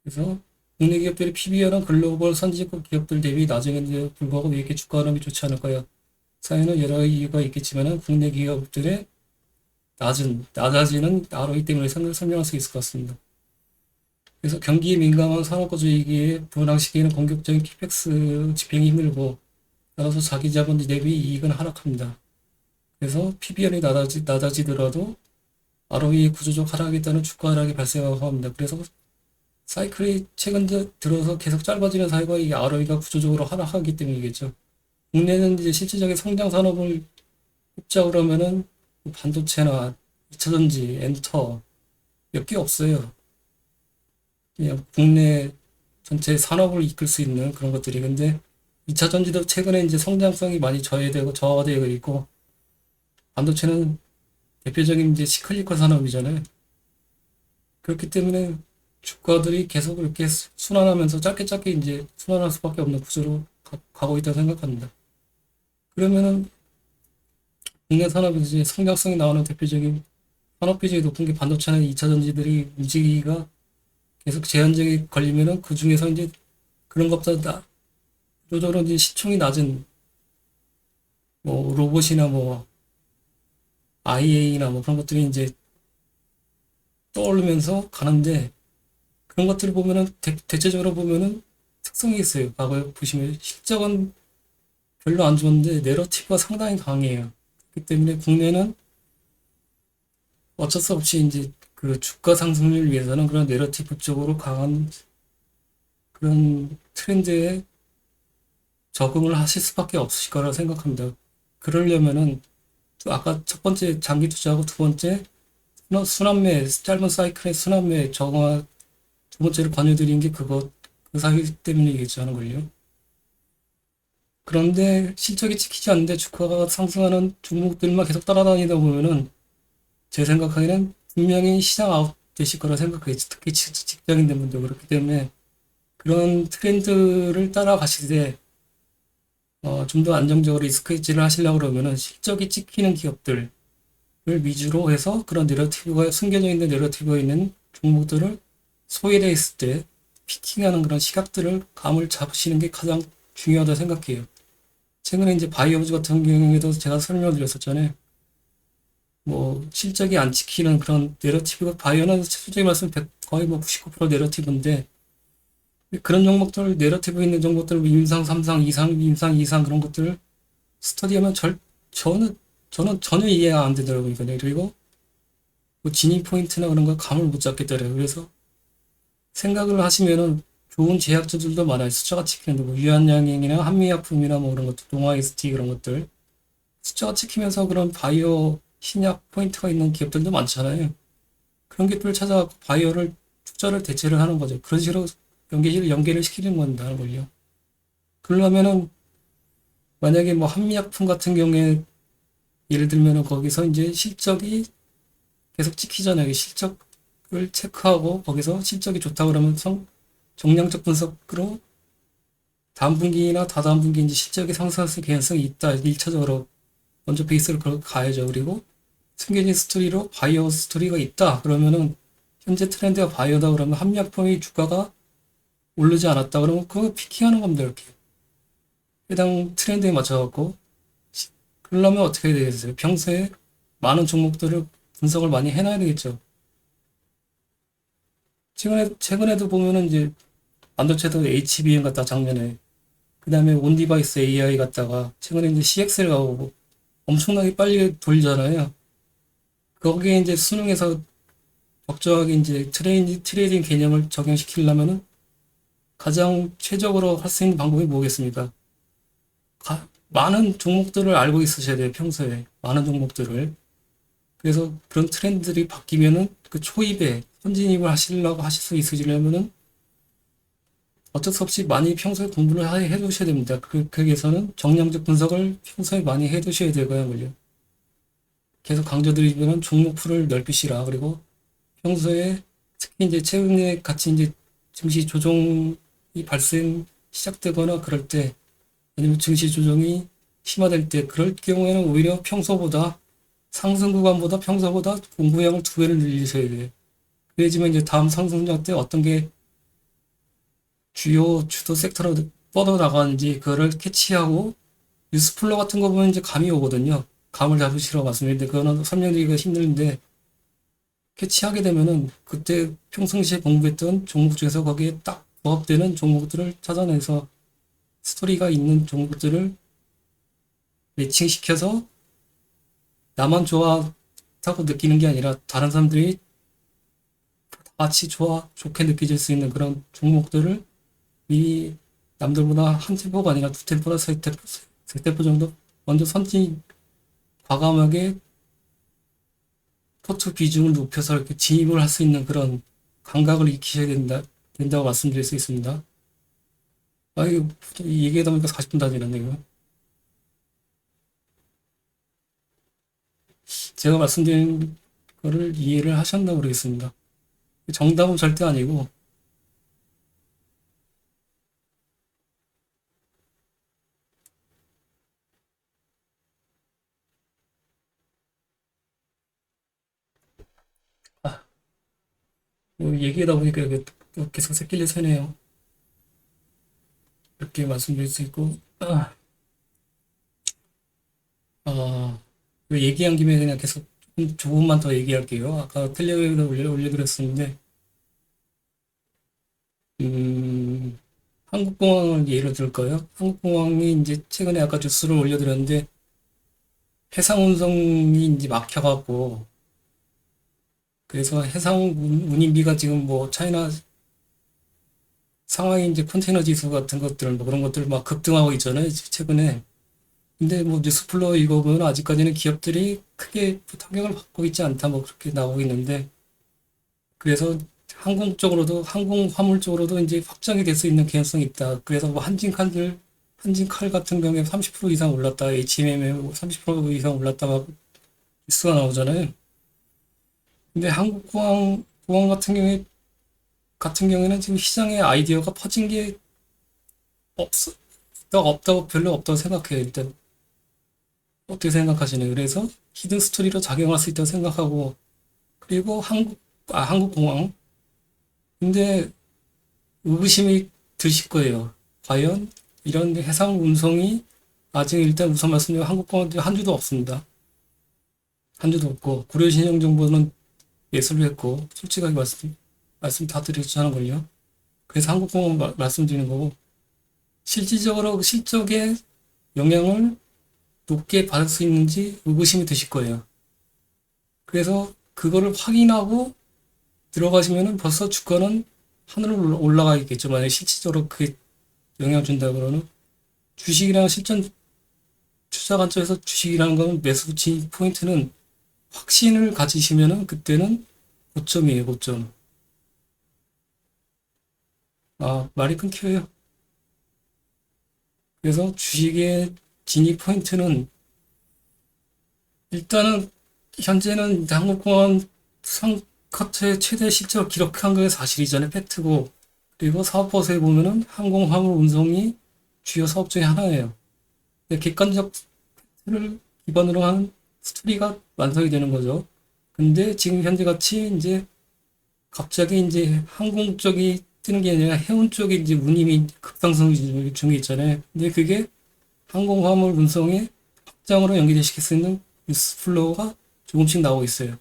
그래서 국내 기업들의 PBR은 글로벌 선진국 기업들 대비 낮은데 불구하고 왜 이렇게 주가 흐름이 좋지 않을까요? 사연은 여러 이유가 있겠지만 국내 기업들의 낮아지는 ROE 때문에 설명할 수 있을 것 같습니다. 그래서 경기에 민감한 산업거주이기에 분할 시기에는 공격적인 캐펙스 집행이 힘들고 따라서 자기 자본 대비 이익은 하락합니다. 그래서 PBR이 낮아지더라도 ROE 구조적 하락에 따른 주가 하락이 발생하고 합니다. 그래서 사이클이 최근 들어서 계속 짧아지는 사이가 이 ROE가 구조적으로 하락하기 때문이겠죠. 국내는 이제 실질적인 성장 산업을 뽑자 그러면은 반도체나 2차전지, 엔터 몇 개 없어요. 그냥 국내 전체 산업을 이끌 수 있는 그런 것들이. 근데 2차 전지도 최근에 이제 성장성이 많이 저하되고 있고, 반도체는 대표적인 이제 시클리컬 산업이잖아요. 그렇기 때문에 주가들이 계속 이렇게 순환하면서 짧게 짧게 이제 순환할 수밖에 없는 구조로 가고 있다고 생각합니다. 그러면은 국내 산업에서 이제 성장성이 나오는 대표적인 산업 비중이 높은 게 반도체나 2차 전지들이 움직이기가 계속 제한적이 걸리면은 그 중에서 이제 그런 것보다 요저런 이제 시총이 낮은 뭐 로봇이나 뭐 IA나 뭐 그런 것들이 이제 떠오르면서 가는데 그런 것들을 보면은 대체적으로 보면은 특성이 있어요. 과거에 보시면 실적은 별로 안 좋은데 내러티브가 상당히 강해요. 그렇기 때문에 국내는 어쩔 수 없이 이제 그 주가 상승률 위해서는 그런 내러티브 쪽으로 강한 그런 트렌드에 적응을 하실 수밖에 없으실 거라 생각합니다. 그러려면은 또 아까 첫 번째 장기 투자하고 두 번째 순환매 짧은 사이클의 순환매 정화 두 번째로 권유드린 게 그 사유 때문이겠지 하는 걸요. 그런데 실적이 찍히지 않는데 주가가 상승하는 종목들만 계속 따라다니다 보면은 제 생각하기에는 분명히 시장 아웃 되실 거라 생각해요. 특히 직장인들 분도 그렇기 때문에 그런 트렌드를 따라가시되 좀 더 안정적으로 리스크 헤지를 하시려고 그러면은 실적이 찍히는 기업들을 위주로 해서 그런 내러티브가 숨겨져 있는 내러티브가 있는 종목들을 소외되어 있을 때 피킹하는 그런 시각들을 감을 잡으시는 게 가장 중요하다 생각해요. 최근에 이제 바이오즈 같은 경우에도 제가 설명을 드렸었잖아요. 뭐 실적이 안 찍히는 그런 내러티브가 바이오는 솔직히 말씀 거의 뭐 99% 내러티브인데 그런 종목들 내러티브 있는 종목들 임상 3상 이상 임상 2상 그런 것들 스터디하면 저는 전혀 이해가 안 되더라고요. 그리고 뭐 진입 포인트나 그런 거 감을 못 잡겠더라고요. 그래서 생각을 하시면은 좋은 제약주들도 많아요. 숫자가 찍히는데 뭐 유한양행이나 한미약품이나 뭐 그런 것들, 동아이스티 그런 것들 숫자가 찍히면서 그런 바이오 신약 포인트가 있는 기업들도 많잖아요. 그런 기업들을 찾아갖고 바이오를 투자를 대체를 하는 거죠. 그런 식으로 연계를 시키는 건다는 걸요. 그러려면은 만약에 뭐 한미약품 같은 경우에 예를 들면은 거기서 이제 실적이 계속 찍히잖아요. 실적을 체크하고 거기서 실적이 좋다 그러면 정량적 분석으로 다음 분기나 다다음 분기 이제 실적이 상승할 가능성이 있다. 1차적으로 먼저 베이스를 그렇게 가야죠. 그리고 숨겨진 스토리로 바이오 스토리가 있다. 그러면은 현재 트렌드가 바이오다 그러면 한미약품의 주가가 오르지 않았다. 그러면 그거 피킹하는 겁니다. 이렇게 해당 트렌드에 맞춰갖고 그러려면 어떻게 해야 되겠어요? 평소에 많은 종목들을 분석을 많이 해놔야 되겠죠. 최근에도 보면은 이제 반도체도 HBM 갔다 작년에 그 다음에 온디바이스 AI 갔다가 최근에 이제 CXL 가고 엄청나게 빨리 돌잖아요. 거기에 이제 수능에서 적정하게 이제 트레이딩 개념을 적용시키려면은 가장 최적으로 할 수 있는 방법이 뭐겠습니까? 많은 종목들을 알고 있으셔야 돼요, 평소에. 많은 종목들을. 그래서 그런 트렌드들이 바뀌면은 그 초입에 선진입을 하시려고 하실 수 있으시려면은 어쩔 수 없이 많이 평소에 공부를 해 두셔야 됩니다. 거기에서는 정량적 분석을 평소에 많이 해 두셔야 되고요, 물론. 계속 강조드리면은 종목풀을 넓히시라. 그리고 평소에 특히 이제 최근에 같이 이제 증시 조정이 시작되거나 그럴 때 아니면 증시 조정이 심화될 때 그럴 경우에는 오히려 평소보다 상승 구간보다 평소보다 공부량을 두 배를 늘리셔야 돼요. 그래야지만 이제 다음 상승장 때 어떤 게 주요 주도 섹터로 뻗어나가는지 그거를 캐치하고 뉴스플로 같은 거 보면 이제 감이 오거든요. 감을 잡으시러 말씀드리는데 그거는 설명드리기가 힘든데 캐치하게 되면은 그때 평상시에 공부했던 종목 중에서 거기에 딱 부합되는 종목들을 찾아내서 스토리가 있는 종목들을 매칭시켜서 나만 좋다고 느끼는 게 아니라 다른 사람들이 같이 좋게 느껴질 수 있는 그런 종목들을 미리 남들보다 한 템포가 아니라 두 템포나 세 템포 정도 먼저 과감하게 포트 비중을 높여서 이렇게 진입을 할 수 있는 그런 감각을 익히셔야 된다고 말씀드릴 수 있습니다. 아, 이거 얘기하다 보니까 40분 다 지났네, 이거. 제가 말씀드린 거를 이해를 하셨나 모르겠습니다. 정답은 절대 아니고, 아, 뭐 얘기하다 보니까 이게 계속 새끼를 새네요. 이렇게 말씀드릴 수 있고, 그 얘기한 김에 그냥 계속 조금만 더 얘기할게요. 아까 텔레그램에 올려드렸었는데, 음, 한국공항을 예를 들까요? 한국공항이 이제 최근에 아까 뉴스를 올려드렸는데, 해상 운송이 이제 막혀갖고, 그래서 해상 운임비가 지금 뭐 차이나 상하이 이제 컨테이너 지수 같은 것들, 뭐 그런 것들 막 급등하고 있잖아요, 최근에. 근데 뭐 뉴스플로 이거 보면 아직까지는 기업들이 크게 타격을 받고 있지 않다, 뭐 그렇게 나오고 있는데, 그래서 항공 쪽으로도, 항공 화물 쪽으로도 이제 확장이 될 수 있는 개연성이 있다. 그래서 뭐 한진칼 같은 경우에 30% 이상 올랐다, HMM에 30% 이상 올랐다, 막 뉴스가 나오잖아요. 근데 공항 같은 경우에는 지금 시장에 아이디어가 퍼진 게 없, 없다고, 별로 없다고 생각해요. 일단, 어떻게 생각하시나요? 그래서 히든 스토리로 작용할 수 있다고 생각하고, 그리고 한국공항. 근데 의구심이 드실 거예요. 과연 이런 해상 운송이 아직 일단 우선 말씀드린 한국공항 한 주도 없습니다. 한 주도 없고, 구려신용정보는 예술을 했고, 솔직하게 말씀 다 드리자는 걸요. 그래서 한국공항 말씀드리는 거고, 실질적으로 실적에 영향을 높게 받을 수 있는지 의구심이 드실 거예요. 그래서 그거를 확인하고 들어가시면은 벌써 주가는 하늘로 올라가 있겠죠. 만약에 실질적으로 그 영향을 준다 그러면 주식이랑 실전 투자 관점에서 주식이라는 건 매수 진입 포인트는 확신을 가지시면은 그때는 고점이에요, 고점. 아, 말이 끊겨요. 그래서 주식의 진입 포인트는 일단은 현재는 한국공항 상커트의 최대 실적을 기록한 게 사실이잖아요. 팩트고. 그리고 사업보고서에 보면은 항공화물 운송이 주요 사업 중에 하나예요. 객관적 팩트를 기반으로 한 스토리가 완성이 되는 거죠. 근데 지금 현재 같이 이제 갑자기 이제 항공 쪽이 뜨는 게 아니라 해운 쪽이 이제 운임이 급상승 중에 있잖아요. 근데 그게 항공화물 운송의 확장으로 연계시킬 수 있는 뉴스 플로우가 조금씩 나오고 있어요.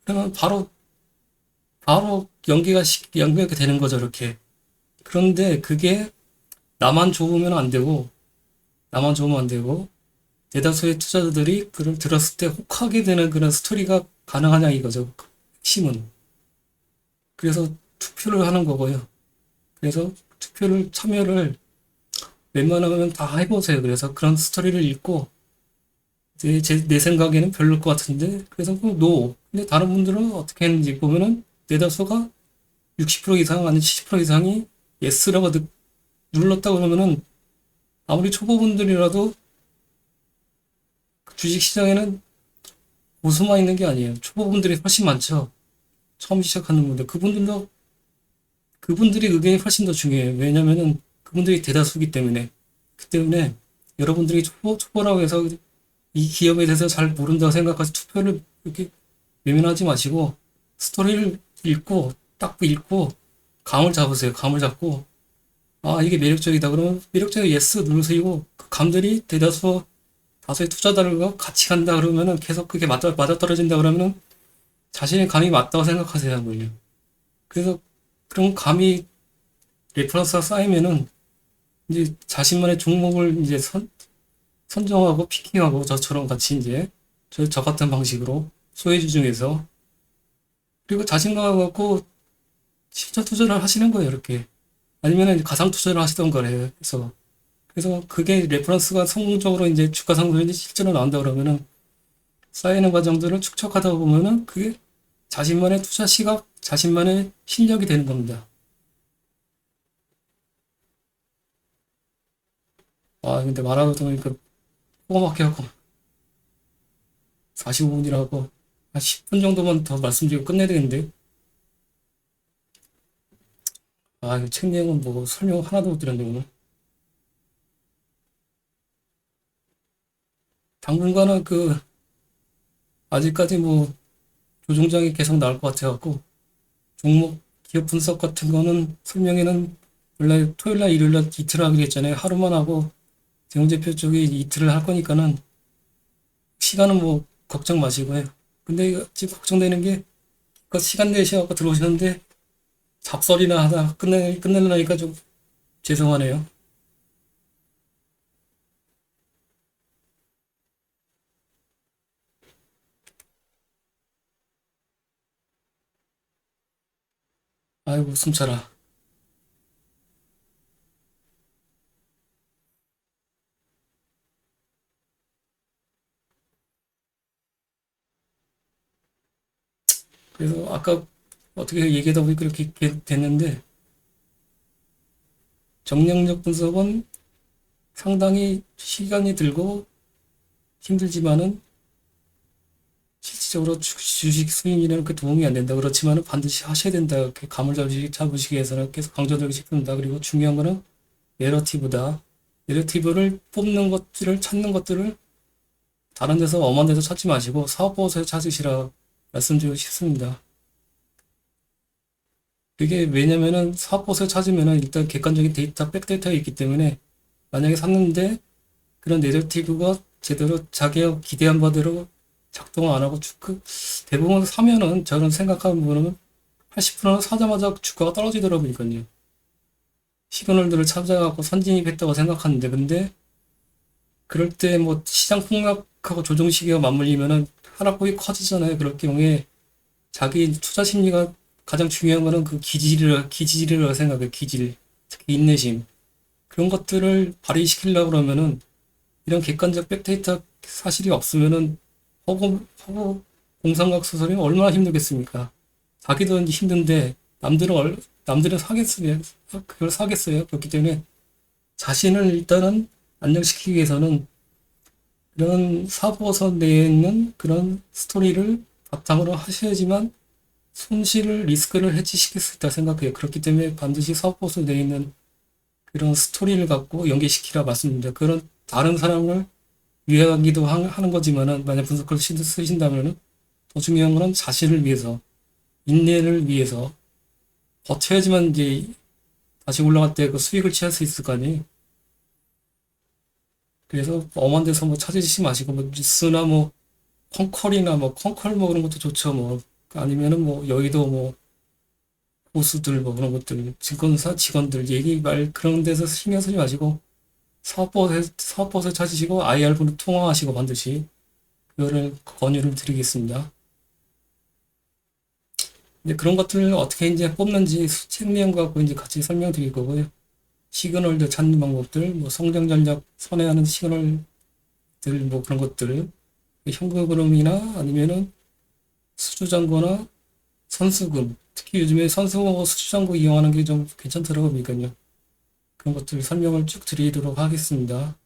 그러면 바로 연계가 되는 거죠, 이렇게. 그런데 그게 나만 좋으면 안 되고, 나만 좋으면 안 되고, 대다수의 투자자들이 그걸 들었을 때 혹하게 되는 그런 스토리가 가능하냐 이거죠. 핵심은. 그래서 투표를 하는 거고요. 그래서 참여를 웬만하면 다 해보세요. 그래서 그런 스토리를 읽고, 내 생각에는 별로일 것 같은데, 그래서 그 노. 근데 다른 분들은 어떻게 했는지 보면은, 대다수가 60% 이상, 아니 70% 이상이 예스라고 눌렀다 그러면은, 아무리 초보분들이라도 주식 시장에는 고수만 있는 게 아니에요. 초보분들이 훨씬 많죠. 처음 시작하는 분들. 그분들이 의견이 훨씬 더 중요해요. 왜냐면은 그분들이 대다수기 때문에. 그 때문에 여러분들이 초보라고 해서 이 기업에 대해서 잘 모른다고 생각해서 투표를 이렇게 외면하지 마시고 스토리를 읽고 감을 잡으세요. 감을 잡고 아 이게 매력적이다. 그러면 매력적인 예스 누르시고 그 감들이 다수의 투자자들과 같이 간다 그러면은 계속 그게 맞아떨어진다 그러면은 자신의 감이 맞다고 생각하세요. 한번요. 그래서 그런 감이 레퍼런스가 쌓이면은 이제 자신만의 종목을 이제 선정하고 피킹하고 저처럼 같이 이제 저 같은 방식으로 소외주 중에서 그리고 자신감 갖고 실전 투자를 하시는 거예요, 이렇게. 아니면은 가상 투자를 하시던 거래요. 그래서 그게 레퍼런스가 성공적으로 이제 주가 상승이 실제로 나온다 그러면은 쌓이는 과정들을 축적하다 보면은 그게 자신만의 투자 시각, 자신만의 실력이 되는 겁니다. 근데 말하다 보니까 코가 막혀갖고 45분이라고 한 10분 정도만 더 말씀드리고 끝내야 되는데. 이거 책 내용은 뭐 설명 하나도 못 드렸네, 오늘. 당분간은 아직까지 뭐 조종장이 계속 나올 것 같아갖고, 종목 기업 분석 같은 거는 설명에는 원래 토요일 날 일요일 날 이틀 하기로 했잖아요. 하루만 하고 재무제표 쪽이 이틀을 할 거니까는 시간은 뭐 걱정 마시고요. 근데 이거 지금 걱정되는 게 그 시간 내셔갖고 들어오시는데 잡설이나 하다 끝내려니까 좀 죄송하네요. 아이고, 숨차라. 그래서 아까 어떻게 얘기하다 보니까 그렇게 됐는데, 정량적 분석은 상당히 시간이 들고 힘들지만은 실질적으로 주식 수익률에는 그 도움이 안 된다. 그렇지만은 반드시 하셔야 된다. 이렇게 감을 잡으시기 위해서는 계속 강조드리고 싶습니다. 그리고 중요한 거는 내러티브다. 내러티브를 뽑는 것들을 찾는 것들을 다른 데서 엄한 데서 찾지 마시고 사업보고서에 찾으시라 말씀드리고 싶습니다. 그게 왜냐면은 사업보고서에 찾으면은 일단 객관적인 데이터, 백데이터가 있기 때문에 만약에 샀는데 그런 내러티브가 제대로 자기가 기대한 바대로 작동을 안 하고 대부분 사면은 저는 생각하는 부분은 80%는 사자마자 주가가 떨어지더라고요. 시그널들을 찾아갖고 선진입했다고 생각하는데 근데 그럴 때 뭐 시장 폭락하고 조정 시기가 맞물리면은 하락폭이 커지잖아요. 그럴 경우에 자기 투자 심리가 가장 중요한 거는 그 기질이라고 생각해요. 기질. 특히 인내심. 그런 것들을 발휘시키려고 그러면은 이런 객관적 백데이터 사실이 없으면은 허구 공상각 수설이 얼마나 힘들겠습니까? 자기도 힘든데 남들은 사겠어요. 그걸 사겠어요. 그렇기 때문에 자신을 일단은 안정시키기 위해서는 그런 사보서 내에 있는 그런 스토리를 바탕으로 하셔야지만 손실을 리스크를 해지시킬 수 있다 생각해요. 그렇기 때문에 반드시 사보서 내에 있는 그런 스토리를 갖고 연계시키라 말씀드립니다. 그런 다른 사람을 위하기도 하는 거지만은 만약 분석을 쓰신다면은 더 중요한 거는 자신을 위해서 인내를 위해서 버텨야지만 이제 다시 올라갈 때 그 수익을 취할 수 있을 거 아니에요. 그래서 엄한 데서 뭐 찾으시지 마시고 뭐 뉴스나 뭐 콩컬이나 뭐 콩컬 뭐 그런 것도 좋죠. 뭐 아니면은 뭐 여의도 뭐 고수들 뭐 그런 것들 증권사 직원들 얘기 말 그런 데서 신경 쓰지 마시고 사업버스 찾으시고 IR분을 통화하시고 반드시 그거를 권유를 드리겠습니다. 이제 그런 것들을 어떻게 이제 뽑는지 책 내용 갖고 이제 같이 설명드릴 거고요. 시그널들 찾는 방법들, 뭐 성장 전략 선회하는 시그널들 뭐 그런 것들, 현금흐름이나 아니면은 수주잔고나 선수금, 특히 요즘에 선수금하고 수주잔고 이용하는 게 좀 괜찮더라고요. 그러니까요. 그런 것들 설명을 쭉 드리도록 하겠습니다.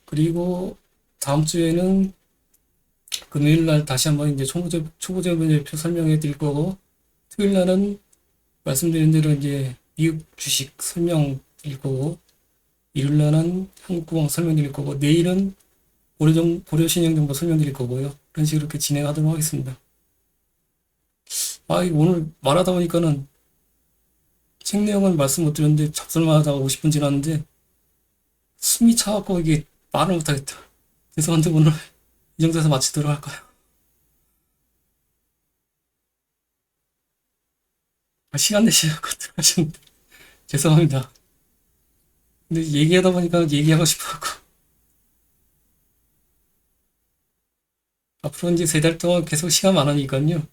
그리고 다음 주에는 금요일 날 다시 한번 이제 초보자 분야표 설명해 드릴 거고, 토요일 날은 말씀드린 대로 이제 미국 주식 설명 드릴 거고, 일요일 날은 한국구황 설명 드릴 거고, 내일은 고려신용정보 설명 드릴 거고요. 그런 식으로 이렇게 진행하도록 하겠습니다. 이거 오늘 말하다 보니까는 책 내용은 말씀 못 드렸는데 잡설만 하다가 50분 지났는데 숨이 차갖고 이게 말을 못하겠다. 죄송한데 오늘 이 정도에서 마치도록 할까요? 시간 내시고 들어가셨는데 죄송합니다. 근데 얘기하다 보니까 얘기하고 싶어갖고 앞으로 이제 3달 동안 계속 시간 많으니까요.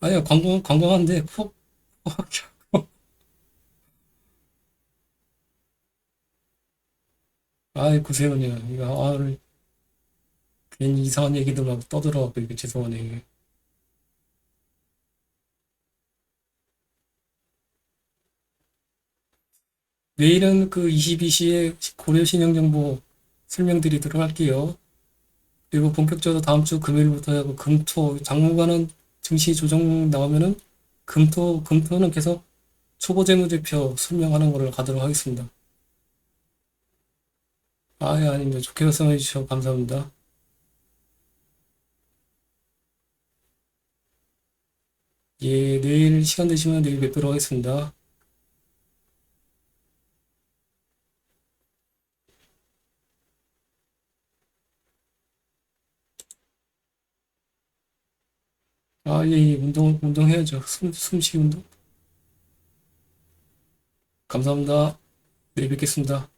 아니요, 관광한데 아이 구세훈이야. 이거 괜히 이상한 얘기도 막 떠들어갖고 이게 죄송하네. 내일은 그 22시에 고려 신용정보 설명드리도록 할게요. 그리고 본격적으로 다음 주 금요일부터 하고 금토 장부관은 증시 조정 나오면은 금토는 계속 초보 재무제표 설명하는 거를 가도록 하겠습니다. 아, 예, 아닙니다. 좋게 말씀해 주셔서 감사합니다. 예, 내일 시간 되시면 내일 뵙도록 하겠습니다. 아, 예, 예, 운동해야죠. 숨쉬기 운동. 감사합니다. 내일 뵙겠습니다.